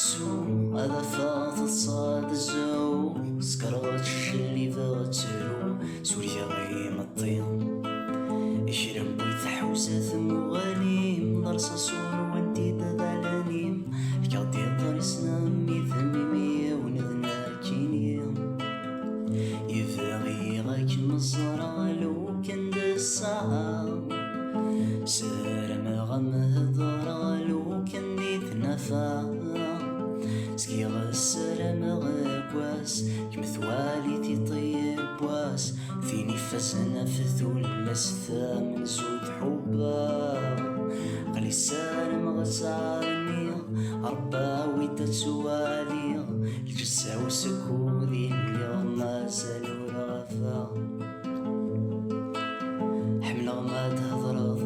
سو هذا فاض الصاد الزو سكرات اللي ذاترو سوريا غي مطيم يشرم بيت حوزة مغاني مدار صاصون ودي دالانيم حكاو ديال سنامي ثميمية ونذنا كينيم يفاغي غاك مزرع لو كان دسا سلام غم هضر لو كان ديت نفا سكي غسلام غاكواس كمثوالي تطيب واس فيني فسنا فتول مسثا من زود حبا قلي سالم غسالني ربا ويتسوالي الجسا وسكودي اللي ما زالوا الغفا حملة ما تهضرض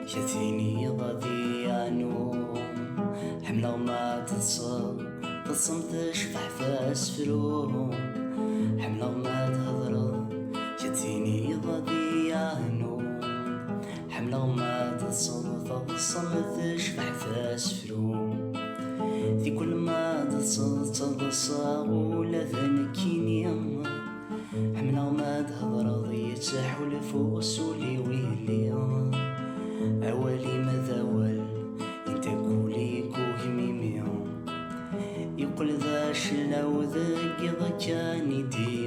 شاتيني غادي عنوم حملة ما تصم تشفح فاس فروم حملة ما تهضرض شاتيني غادي عنوم حملة ما تصم تشفح فاس فروم في كل ما تصا ولا ذنكيني حملة ما تهضرض يتساحل فوق سولي ويلي أولي ماذا ول انت كولي كوهميمي يقول ذا شلا وذاك ذا كان يدي